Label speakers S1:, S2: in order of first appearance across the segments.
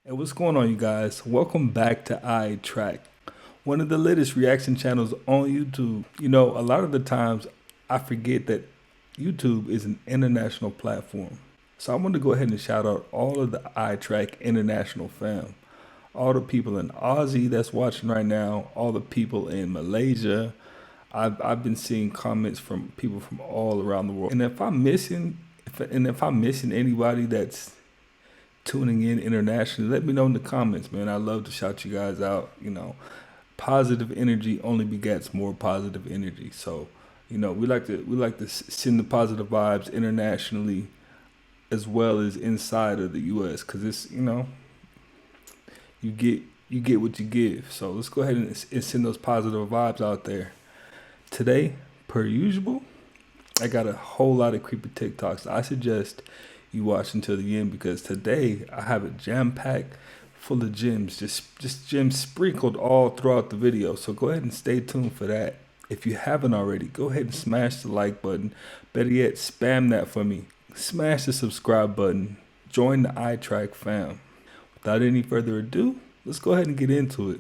S1: Hey, what's going on, you guys? Welcome back to iTrack, one of the latest reaction channels on YouTube. You know, a lot of the times I forget that YouTube is an international platform. So I want to go ahead and shout out all of the iTrack international fam. All the people in Aussie that's watching right now, all the people in Malaysia. I've been seeing comments from people from all around the world. And if I'm missing anybody that's tuning in internationally, let me know in the comments, man. I love to shout you guys out. You know, positive energy only begets more positive energy. So, you know, we like to send the positive vibes internationally as well as inside of the US, because it's, you know, you get what you give. So let's go ahead and send those positive vibes out there. Today, per usual, I got a whole lot of creepy TikToks. I suggest you watch until the end, because today I have it jam-packed full of gems, just gems sprinkled all throughout the video. So go ahead and stay tuned for that. If you haven't already, go ahead and smash the like button. Better yet, spam that for me. Smash the subscribe button. Join the iTrack fam. Without any further ado, let's go ahead and get into it.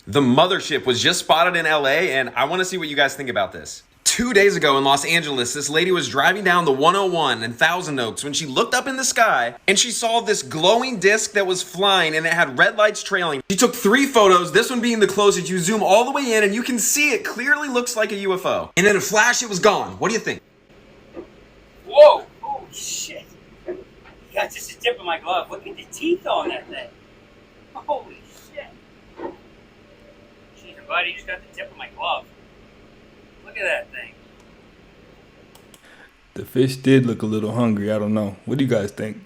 S2: The mothership was just spotted in LA, and I want to see what you guys think about this. 2 days ago in Los Angeles, this lady was driving down the 101 in Thousand Oaks when she looked up in the sky and she saw this glowing disc that was flying and it had red lights trailing. She took 3 photos, this one being the closest. You zoom all the way in and you can see it clearly looks like a UFO. And in a flash, it was gone. What do you think?
S3: Whoa! Oh shit! You got just the tip of my glove. Look at the teeth on that thing. Holy shit! Jeez, I'm glad you just got the tip of my glove. Look at that thing.
S1: The fish did look a little hungry. I don't know. What do you guys think?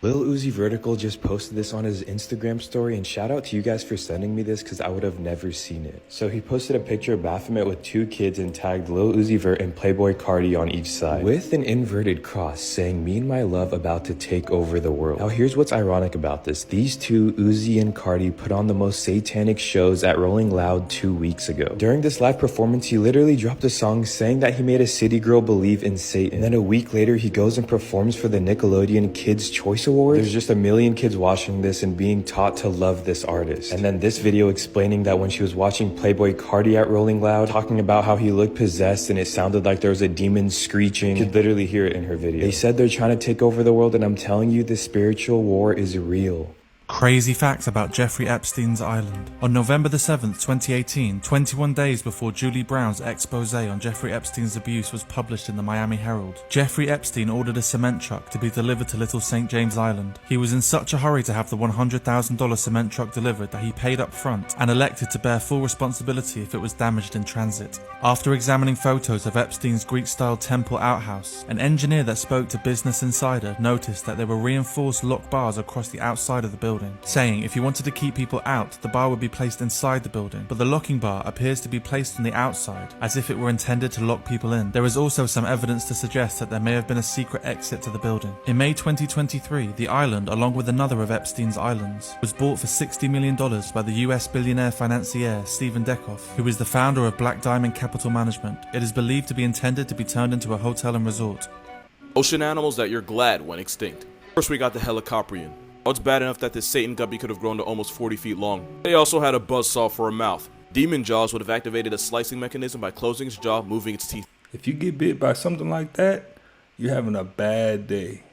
S4: Lil Uzi Vertical just posted this on his Instagram story, and shout out to you guys for sending me this because I would have never seen it. So he posted a picture of Baphomet with 2 kids and tagged Lil Uzi Vert and Playboy Cardi on each side with an inverted cross saying, "Me and my love about to take over the world." Now here's what's ironic about this. These two, Uzi and Cardi, put on the most satanic shows at Rolling Loud 2 weeks ago. During this live performance, he literally dropped a song saying that he made a city girl believe in Satan. And then a week later, he goes and performs for the Nickelodeon Kids' Choice Awards. There's just a million kids watching this and being taught to love this artist. And then this video explaining that when she was watching Playboy Cardi at Rolling Loud, talking about how he looked possessed and it sounded like there was a demon screeching. You could literally hear it in her video. They said they're trying to take over the world, and I'm telling you, the spiritual war is real.
S5: Crazy facts about Jeffrey Epstein's island. On November the 7th, 2018, 21 days before Julie Brown's expose on Jeffrey Epstein's abuse was published in the Miami Herald, Jeffrey Epstein ordered a cement truck to be delivered to Little St. James Island. He was in such a hurry to have the $100,000 cement truck delivered that he paid up front and elected to bear full responsibility if it was damaged in transit. After examining photos of Epstein's Greek-style temple outhouse, an engineer that spoke to Business Insider noticed that there were reinforced lock bars across the outside of the building, saying if you wanted to keep people out, the bar would be placed inside the building, but the locking bar appears to be placed on the outside, as if it were intended to lock people in. There is also some evidence to suggest that there may have been a secret exit to the building. In May 2023, the island, along with another of Epstein's islands, was bought for $60 million by the US billionaire financier Stephen Dekoff, who is the founder of Black Diamond Capital Management. It is believed to be intended to be turned into a hotel and resort.
S6: Ocean animals that you're glad went extinct. First we got the helicoprion. Oh, it's bad enough that this Satan guppy could have grown to almost 40 feet long. They also had a buzzsaw for a mouth. Demon Jaws would have activated a slicing mechanism by closing its jaw, moving its teeth
S1: If you get bit by something like that, you're having a bad day.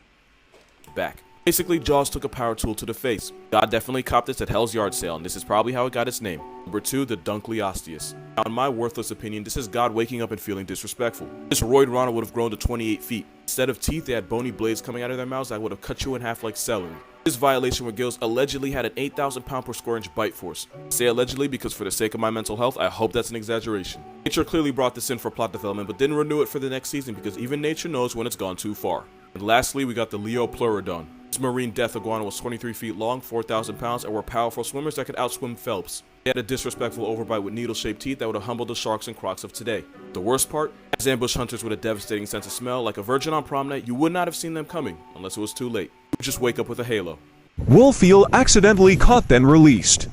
S6: back. Basically, Jaws took a power tool to the face. God definitely copped this at Hell's Yard Sale, and this is probably how it got its name. Number 2, the Dunkley Osteus. Now, in my worthless opinion, this is God waking up and feeling disrespectful. This Royd Rana would have grown to 28 feet. Instead of teeth, they had bony blades coming out of their mouths that would have cut you in half like celery. This violation where gills allegedly had an 8,000 pound per square inch bite force. I say allegedly because for the sake of my mental health, I hope that's an exaggeration. Nature clearly brought this in for plot development, but didn't renew it for the next season because even nature knows when it's gone too far. And lastly, we got the Leopleurodon. This marine death iguana was 23 feet long, 4,000 pounds, and were powerful swimmers that could outswim Phelps. They had a disrespectful overbite with needle-shaped teeth that would have humbled the sharks and crocs of today. The worst part? As ambush hunters with a devastating sense of smell, like a virgin on prom night, you would not have seen them coming, unless it was too late. You just wake up with a halo.
S7: Wolfeel accidentally caught then released.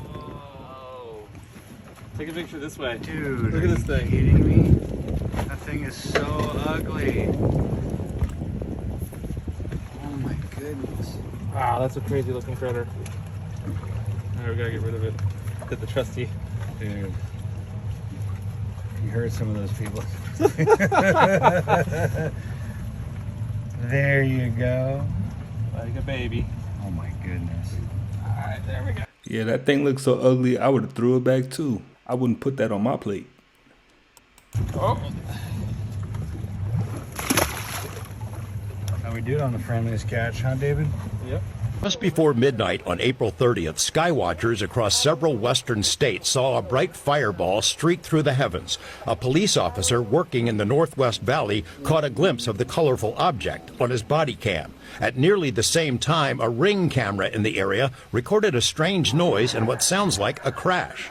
S8: Whoa. Take a picture this way.
S3: Dude,
S8: look at this thing.
S3: Are you kidding me? That thing is so ugly. Oh my god.
S9: goodness.
S8: Wow, that's a crazy looking critter. Alright, we gotta get rid of it. Get the trusty.
S9: Dude. You heard some of those people. There you go.
S8: Like a baby.
S9: Oh my goodness.
S8: Alright, there we go.
S1: Yeah, that thing looks so ugly, I would have threw it back too. I wouldn't put that on my plate.
S8: Oh.
S9: How we do it on the friendliest catch, huh, David?
S8: Yep.
S10: Just before midnight on April 30th, skywatchers across several western states saw a bright fireball streak through the heavens. A police officer working in the Northwest Valley caught a glimpse of the colorful object on his body cam. At nearly the same time, a Ring camera in the area recorded a strange noise and what sounds like a crash.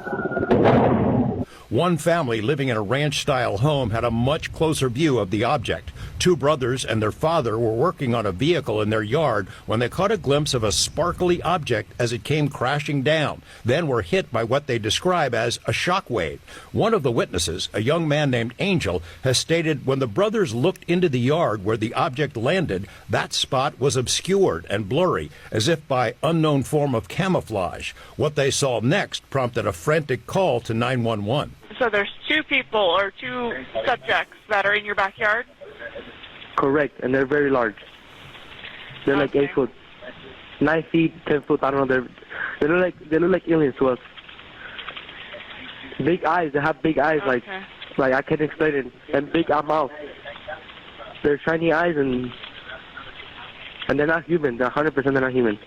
S10: One family living in a ranch-style home had a much closer view of the object. Two brothers and their father were working on a vehicle in their yard when they caught a glimpse of a sparkly object as it came crashing down, then were hit by what they describe as a shock wave. One of the witnesses, a young man named Angel, has stated when the brothers looked into the yard where the object landed, that spot was obscured and blurry, as if by unknown form of camouflage. What they saw next prompted a frantic call to 911.
S11: So there's two people or two subjects that are in your backyard?
S12: Correct, and they're very large. They're like 8 foot, 9 feet, 10 foot. I don't know. They look like aliens to us. Big eyes. They have big eyes, like I can't explain it. And big mouth. They're shiny eyes, and they're not human. They're 100% they're not human.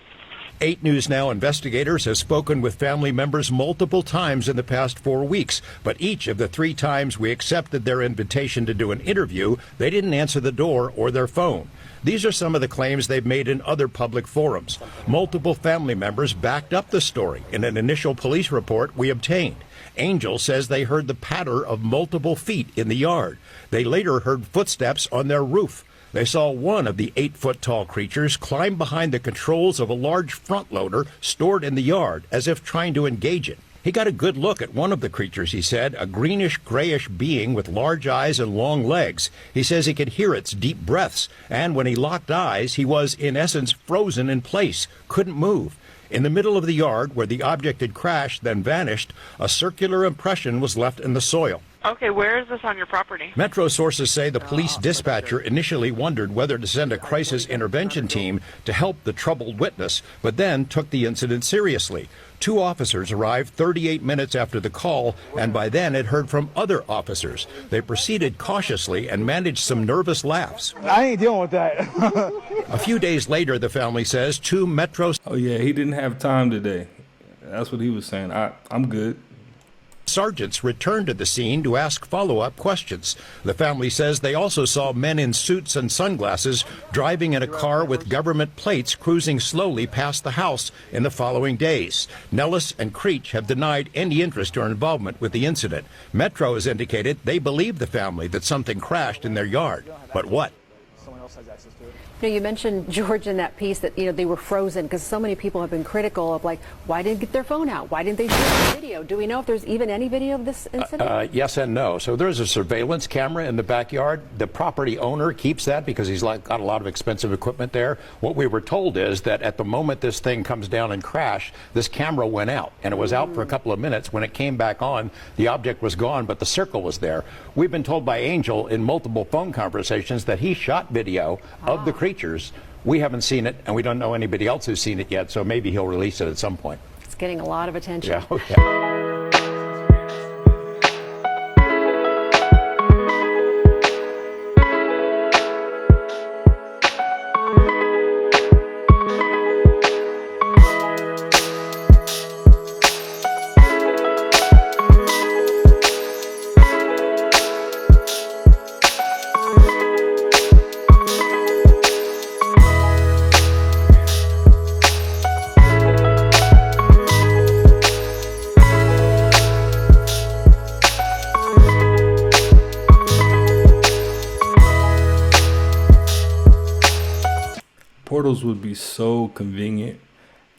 S10: 8 News Now investigators have spoken with family members multiple times in the past 4 weeks, but each of the 3 times we accepted their invitation to do an interview, they didn't answer the door or their phone. These are some of the claims they've made in other public forums. Multiple family members backed up the story in an initial police report we obtained. Angel says they heard the patter of multiple feet in the yard. They later heard footsteps on their roof. They saw one of the 8-foot-tall creatures climb behind the controls of a large front loader stored in the yard as if trying to engage it. He got a good look at one of the creatures, he said, a greenish-grayish being with large eyes and long legs. He says he could hear its deep breaths, and when he locked eyes, he was, in essence, frozen in place, couldn't move. In the middle of the yard, where the object had crashed, then vanished, a circular impression was left in the soil.
S11: Okay, where is this on your property?
S10: Metro sources say the police dispatcher initially wondered whether to send a crisis intervention team to help the troubled witness, but then took the incident seriously. 2 officers arrived 38 minutes after the call, and by then had heard from other officers. They proceeded cautiously and managed some nervous laughs.
S9: I ain't dealing with that.
S10: A few days later, the family says, 2 Metro...
S1: Oh yeah, he didn't have time today. That's what he was saying. I'm good.
S10: Sergeants returned to the scene to ask follow-up questions. The family says they also saw men in suits and sunglasses driving in a car with government plates cruising slowly past the house in the following days. Nellis and Creech have denied any interest or involvement with the incident. Metro has indicated they believe the family that something crashed in their yard. But what?
S13: You know, you mentioned, George, in that piece that, they were frozen because so many people have been critical of, like, why didn't they get their phone out? Why didn't they shoot the video? Do we know if there's even any video of this incident?
S10: Yes and no. So there's a surveillance camera in the backyard. The property owner keeps that because he's got a lot of expensive equipment there. What we were told is that at the moment this thing comes down and crashed, this camera went out, and it was out for a couple of minutes. When it came back on, the object was gone, but the circle was there. We've been told by Angel in multiple phone conversations that he shot video of the creatures. We haven't seen it, and we don't know anybody else who's seen it yet, so maybe he'll release it at some point.
S13: It's getting a lot of attention.
S10: Yeah, okay.
S1: Portals would be so convenient.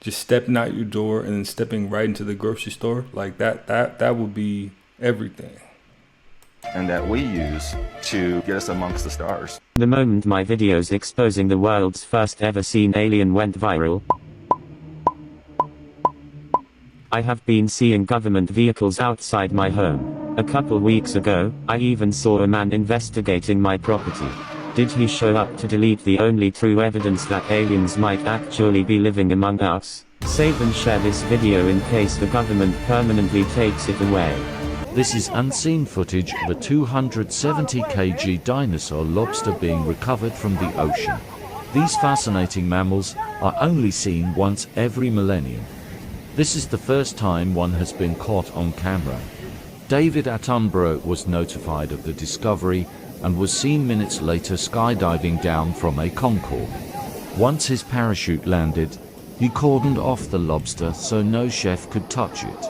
S1: Just stepping out your door and then stepping right into the grocery store. Like that would be everything.
S14: and that we use to get us amongst the stars.
S15: The moment my videos exposing the world's first ever seen alien went viral, I have been seeing government vehicles outside my home. A couple weeks ago, I even saw a man investigating my property. Did he show up to delete the only true evidence that aliens might actually be living among us? Save and share this video in case the government permanently takes it away.
S16: This is unseen footage of a 270 kg dinosaur lobster being recovered from the ocean. These fascinating mammals are only seen once every millennium. This is the first time one has been caught on camera. David Attenborough was notified of the discovery and was seen minutes later skydiving down from a Concorde. Once his parachute landed, he cordoned off the lobster so no chef could touch it.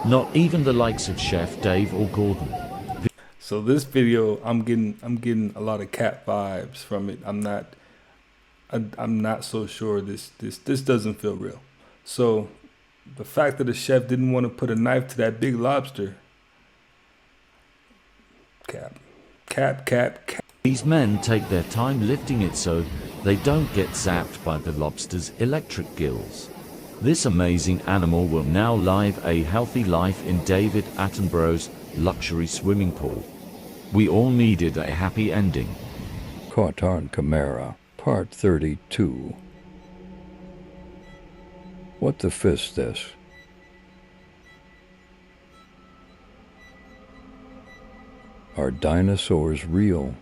S16: Not even the likes of Chef Dave or Gordon.
S1: So this video, I'm getting a lot of cat vibes from it. I'm not so sure this doesn't feel real. So the fact that the chef didn't want to put a knife to that big lobster, cap.
S16: These men take their time lifting it so they don't get zapped by the lobster's electric gills. This amazing animal will now live a healthy life in David Attenborough's luxury swimming pool. We all needed a happy ending.
S17: Qatar Camara, Part 32. What the fist this? Are dinosaurs real?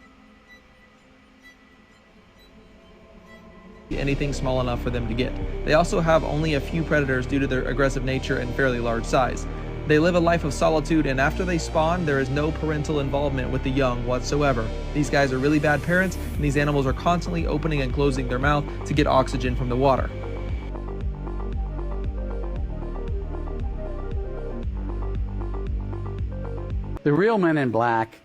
S18: Anything small enough for them to get. They also have only a few predators due to their aggressive nature and fairly large size. They live a life of solitude, and after they spawn, there is no parental involvement with the young whatsoever. These guys are really bad parents, and these animals are constantly opening and closing their mouth to get oxygen from the water.
S19: The real Men in Black,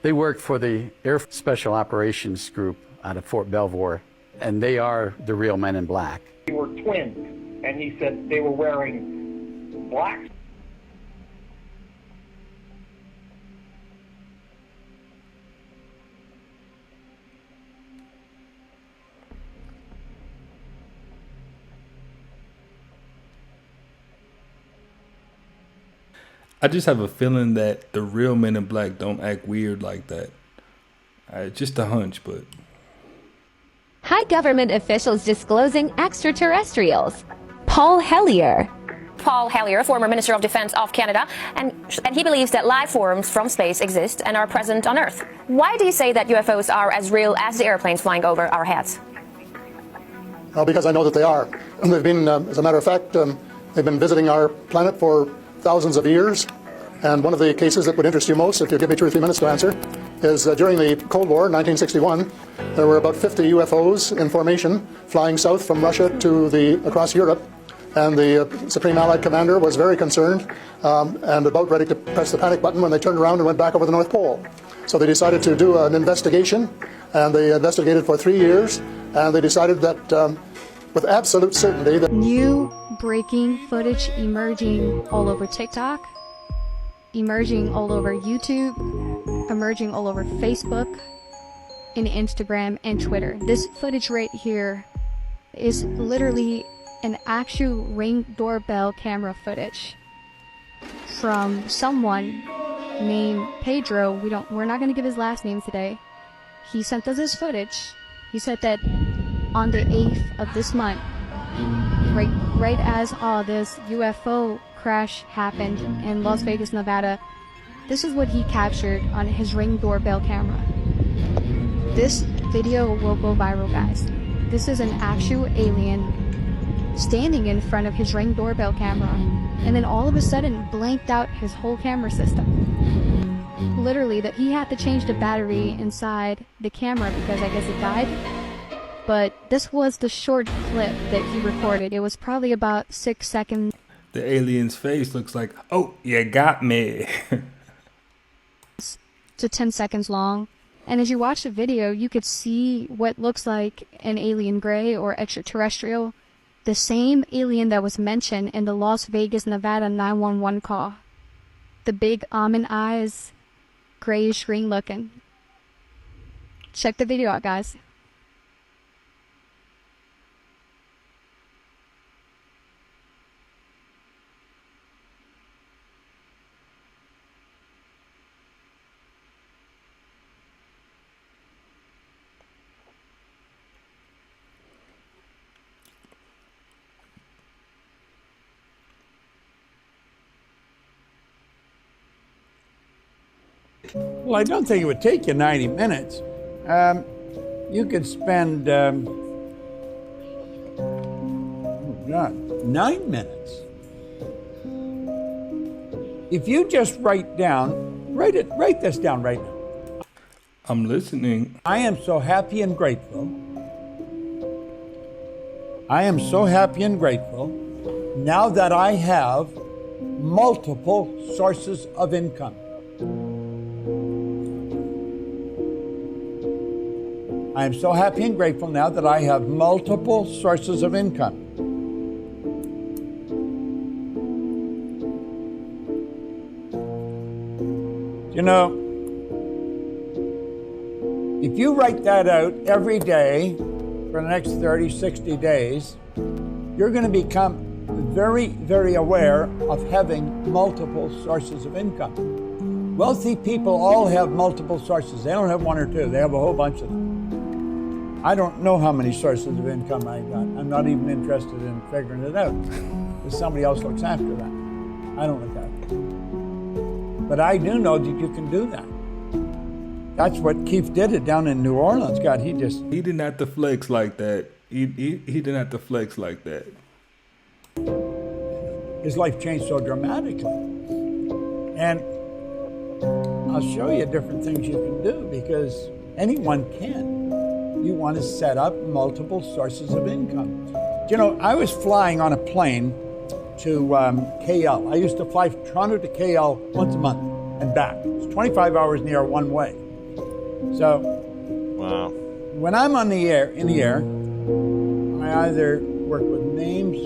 S19: they work for the Air Special Operations Group out of Fort Belvoir, and they are the real Men in Black.
S20: They were twins, and he said they were wearing black.
S1: I just have a feeling that the real Men in Black don't act weird like that. Just a hunch, but...
S21: High government officials disclosing extraterrestrials. Paul Hellyer.
S22: Paul Hellyer, former Minister of Defense of Canada, and he believes that life forms from space exist and are present on Earth. Why do you say that UFOs are as real as the airplanes flying over our heads?
S23: Well, because I know that they are. They've been, as a matter of fact, they've been visiting our planet for thousands of years. And one of the cases that would interest you most, if you give me 2 or 3 minutes to answer, is during the Cold War, 1961, there were about 50 UFOs in formation flying south from Russia to across Europe. And the Supreme Allied Commander was very concerned and about ready to press the panic button when they turned around and went back over the North Pole. So they decided to do an investigation, and they investigated for 3 years, and they decided that with absolute certainty that...
S24: New breaking footage emerging all over TikTok, emerging all over YouTube, emerging all over Facebook, and Instagram and Twitter. This footage right here is literally an actual Ring doorbell camera footage from someone named Pedro. We're not going to give his last name today. He sent us this footage. He said that on the 8th of this month, right as all this UFO crash happened in Las Vegas, Nevada, this is what he captured on his Ring doorbell camera. This video will go viral, guys. This is an actual alien standing in front of his Ring doorbell camera, and then all of a sudden blanked out his whole camera system. Literally, that he had to change the battery inside the camera because I guess it died. But this was the short clip that he recorded. It was probably about 6 seconds.
S1: The alien's face looks like, oh, you got me.
S24: To 10 seconds long. And as you watch the video, you could see what looks like an alien gray or extraterrestrial. The same alien that was mentioned in the Las Vegas, Nevada 911 call. The big almond eyes, grayish green looking. Check the video out, guys.
S2: Well, I don't think it would take you 90 minutes. You could spend, oh God, 9 minutes. If you just write this down right now.
S1: I'm listening.
S2: I am so happy and grateful. I am so happy and grateful now that I have multiple sources of income. I am so happy and grateful now that I have multiple sources of income. You know, if you write that out every day for the next 30, 60 days, you're going to become very, very aware of having multiple sources of income. Wealthy people all have multiple sources. They don't have one or two. They have a whole bunch of them. I don't know how many sources of income I got. I'm not even interested in figuring it out. Because somebody else looks after that. I don't look after it. But I do know that you can do that. That's what Keith did it down in New Orleans. God, he
S1: didn't have to flex like that. He didn't have to flex like that.
S2: His life changed so dramatically. And I'll show you different things you can do because anyone can. You want to set up multiple sources of income. You know, I was flying on a plane to KL. I used to fly from Toronto to KL once a month and back. It's 25 hours in the air one way. So, wow. When I'm in the air, I either work with names,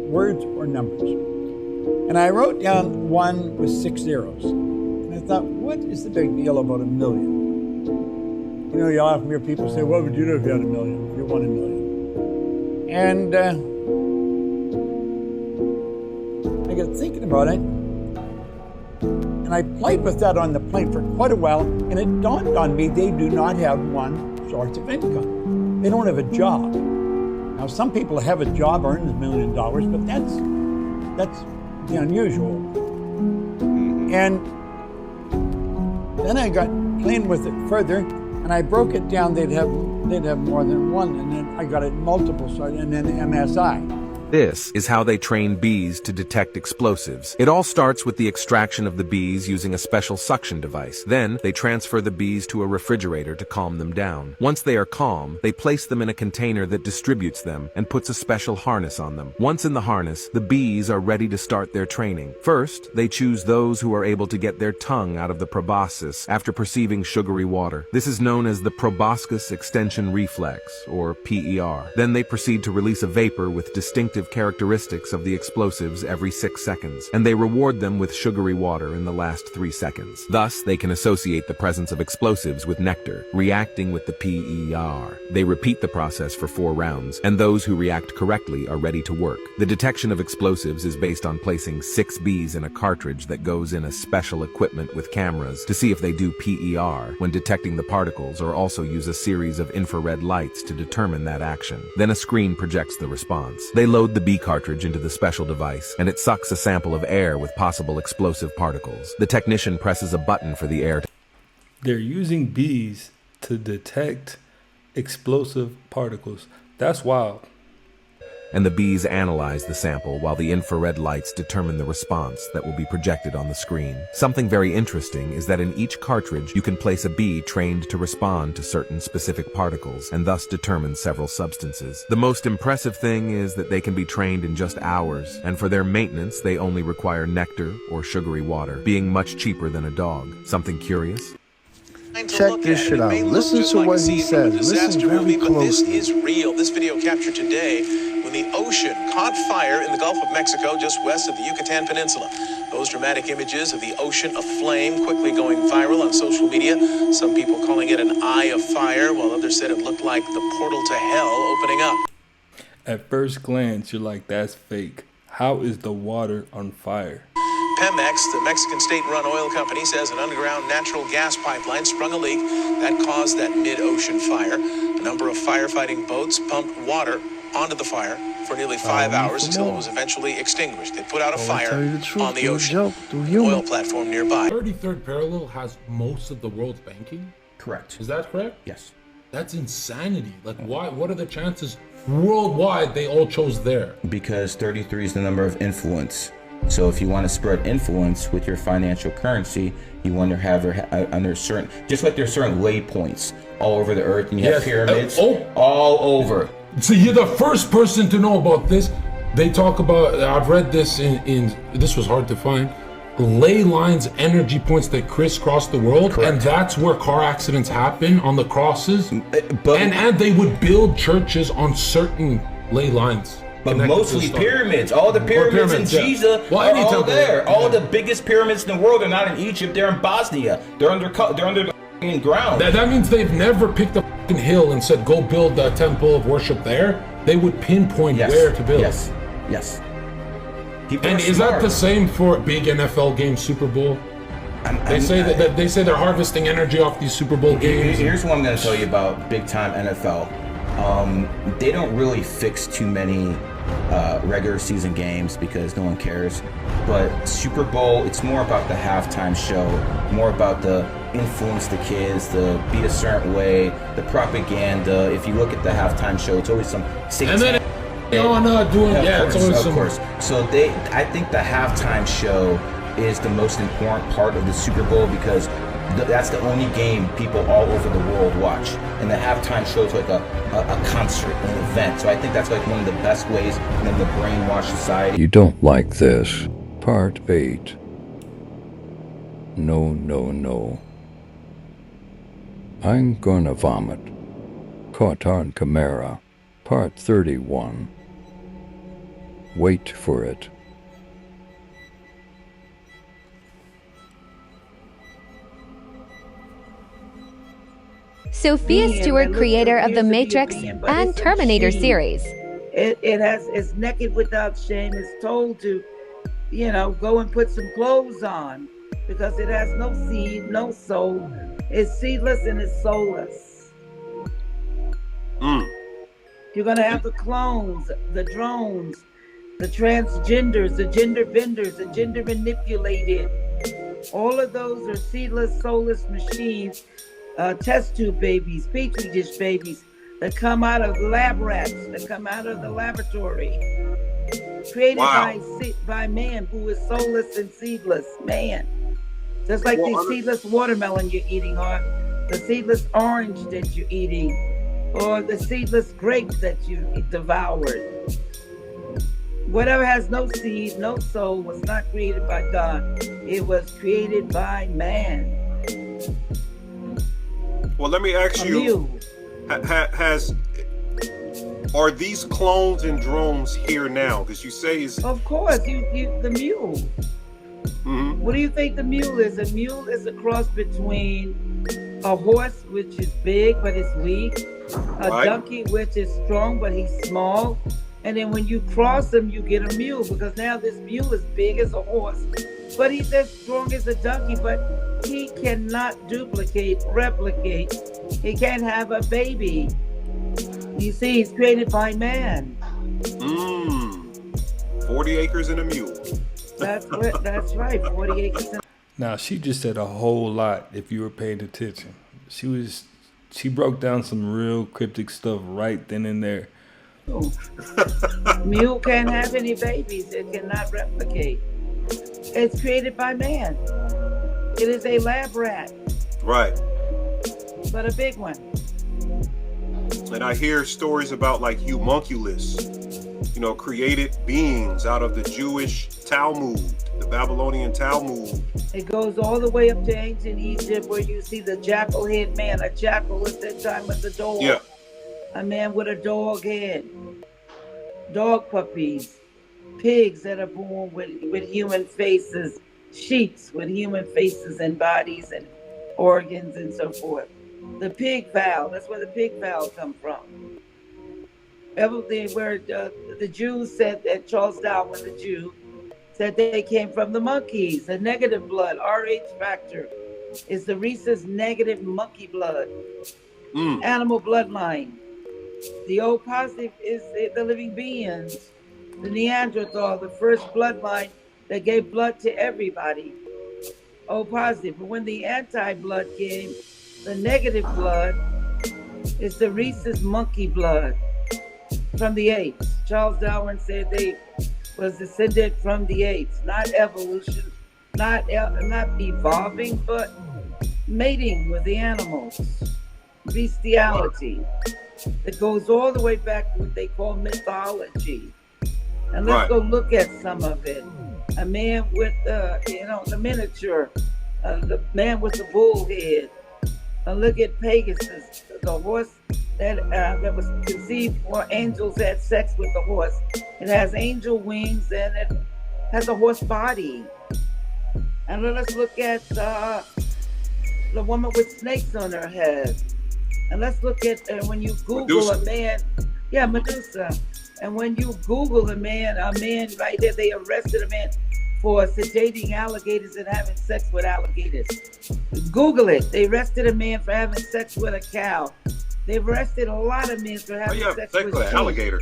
S2: words, or numbers. And I wrote down 1 with 6 zeros. And I thought, what is the big deal about 1 million? You know, you often hear people say, what would you do if you had 1 million, if you won 1 million? And I got thinking about it, and I played with that on the plane for quite a while, and it dawned on me they do not have one source of income. They don't have a job. Now, some people have a job, earn $1 million, but that's the unusual. And then I got playing with it further, and I broke it down. They'd have more than one, and then I got it multiple, and then MSI.
S4: This is how they train bees to detect explosives. It all starts with the extraction of the bees using a special suction device. Then, they transfer the bees to a refrigerator to calm them down. Once they are calm, they place them in a container that distributes them and puts a special harness on them. Once in the harness, the bees are ready to start their training. First, they choose those who are able to get their tongue out of the proboscis after perceiving sugary water. This is known as the proboscis extension reflex, or PER. Then they proceed to release a vapor with distinctive characteristics of the explosives every 6 seconds, and they reward them with sugary water in the last 3 seconds. Thus, they can associate the presence of explosives with nectar, reacting with the PER. They repeat the process for 4 rounds, and those who react correctly are ready to work. The detection of explosives is based on placing 6 bees in a cartridge that goes in a special equipment with cameras to see if they do PER when detecting the particles, or also use a series of infrared lights to determine that action. Then a screen projects the response. They load the bee cartridge into the special device, and it sucks a sample of air with possible explosive particles. The technician presses a button for the air to...
S1: They're using bees to detect explosive particles. That's wild.
S4: And the bees analyze the sample while the infrared lights determine the response that will be projected on the screen. Something very interesting is that in each cartridge you can place a bee trained to respond to certain specific particles and thus determine several substances. The most impressive thing is that they can be trained in just hours, and for their maintenance they only require nectar or sugary water, being much cheaper than a dog. Something curious?
S5: Check this shit out. Listen to what he says. Listen very closely.
S6: This is real. This video captured today
S3: when the ocean caught fire in the Gulf of Mexico just west of the Yucatan Peninsula. Those dramatic images of the ocean aflame quickly going viral on social media. Some people calling it an eye of fire, while others said it looked like the portal to hell opening up.
S1: At first glance, you're like, that's fake. How is the water on fire?
S3: Pemex, the Mexican state-run oil company, says an underground natural gas pipeline sprung a leak that caused that mid-ocean fire. A number of firefighting boats pumped water onto the fire for nearly 5 hours until it was eventually extinguished. They put out a fire on the ocean, an oil platform nearby.
S6: 33rd parallel has most of the world's banking?
S7: Correct.
S6: Is that correct?
S7: Yes.
S6: That's insanity. Like, why? What are the chances worldwide they all chose there?
S7: Because 33 is the number of influence. So if you want to spread influence with your financial currency, you want to have under certain, just like there's certain waypoints all over the earth, and you have pyramids all over.
S6: So you're the first person to know about this. They talk about, I've read this in this was hard to find, ley lines, energy points that crisscross the world. Correct. And that's where car accidents happen, on the crosses. And they would build churches on certain ley lines.
S7: But mostly pyramids. All the pyramids in Giza are all there. All the biggest pyramids in the world are not in Egypt. They're in Bosnia. They're under the ground.
S6: That means they've never picked a fucking hill and said, go build a temple of worship there. They would pinpoint where to build.
S7: Yes. Yes.
S6: And is that the same for big NFL games, Super Bowl? They say they're harvesting energy off these Super Bowl games.
S7: Here's what I'm going to tell you about big time NFL. They don't really fix too many regular season games because no one cares. But Super Bowl, it's more about the halftime show, more about the influence the kids, the beat a certain way, the propaganda. If you look at the halftime show, it's always some satanic. Of course. So I think the halftime show is the most important part of the Super Bowl because that's the only game people all over the world watch. And the halftime show is like a concert, an event. So I think that's like one of the best ways for them to brainwash society.
S17: You don't like this. Part 8. No, no, no. I'm gonna vomit. Caught on camera. Part 31. Wait for it.
S21: Sophia Stewart, creator of the Matrix and Terminator series.
S8: It's naked without shame. It's told to, go and put some clothes on because it has no seed, no soul. It's seedless and it's soulless. You're going to have the clones, the drones, the transgenders, the gender benders, the gender manipulated. All of those are seedless, soulless machines. Test tube babies, petri dish babies that come out of lab rats, that come out of the laboratory, created by man who is soulless and seedless, man. Just like the seedless watermelon you're eating, or the seedless orange that you're eating, or the seedless grape that you devoured. Whatever has no seed, no soul, was not created by God. It was created by man.
S25: Well, let me ask you, are these clones and drones here now? Because you say it's...
S8: Of course, the mule. Mm-hmm. What do you think the mule is? A mule is a cross between a horse, which is big but is weak, a donkey, which is strong but he's small, and then when you cross them, you get a mule, because now this mule is big as a horse, but he's as strong as a donkey, but he cannot replicate. He can't have a baby. You see, he's created by man.
S25: 40 acres and a mule.
S8: That's right, 40 acres.
S1: Now, she just said a whole lot if you were paying attention. She broke down some real cryptic stuff right then and there.
S8: Mule can't have any babies. It cannot replicate. It's created by man. It is a lab rat.
S25: Right.
S8: But a big one.
S25: And I hear stories about like homunculus, created beings out of the Jewish Talmud, the Babylonian Talmud.
S8: It goes all the way up to ancient Egypt, where you see the jackal-head man. A jackal at that time was a dog.
S25: Yeah.
S8: A man with a dog head. dog puppies, pigs that are born with human faces, sheeps with human faces and bodies and organs and so forth. The pig fowl, that's where the pig fowl come from. Everything where the Jews said that Charles Darwin, the Jew, said they came from the monkeys. The negative blood, RH factor, is the rhesus negative monkey blood. Animal bloodline. The O positive is the living beings. The Neanderthal, the first bloodline that gave blood to everybody. O positive. But when the anti-blood came, the negative blood is the rhesus monkey blood from the apes. Charles Darwin said they was descended from the apes, not evolution, not evolving, but mating with the animals, bestiality. It goes all the way back to what they call mythology. And let's go look at some of it. A man with, the miniature, the man with the bull head. Look at Pegasus, the horse that was conceived where angels had sex with the horse. It has angel wings and it has a horse body. And let's look at the woman with snakes on her head. And let's look at when you Google a man, Medusa. And when you Google a man right there, they arrested a man for sedating alligators and having sex with alligators. Google it. They arrested a man for having sex with a cow. They've arrested a lot of men for having sex with
S25: an alligator.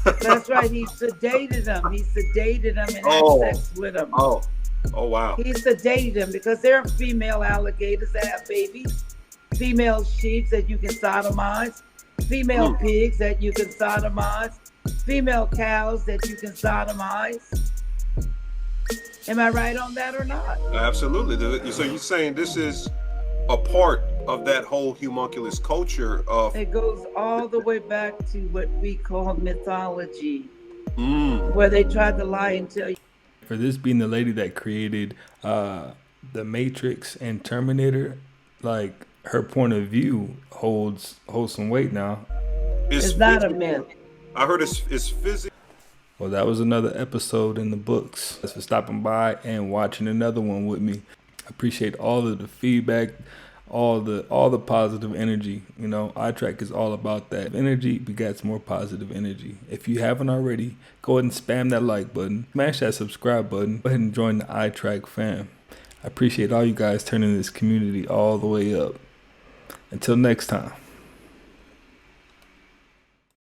S8: That's right. He sedated them. And had sex with them.
S25: Oh, wow.
S8: He sedated them because there are female alligators that have babies, female sheep that you can sodomize, female pigs that you can sodomize, female cows that you can sodomize. Am I right on that or not?
S25: Absolutely. So you're saying this is a part of that whole homunculus culture of...
S8: It goes all the way back to what we call mythology, where they tried to lie and tell you.
S1: For this being the lady that created the Matrix and Terminator, like her point of view holds some weight now.
S8: It's not a myth.
S25: I heard it's physics.
S1: Well, that was another episode in the books. Thanks for stopping by and watching another one with me. I appreciate all of the feedback, all the positive energy. You know, iTrack is all about that. Energy begets more positive energy. If you haven't already, go ahead and spam that like button. Smash that subscribe button. Go ahead and join the iTrack fam. I appreciate all you guys turning this community all the way up. Until next time.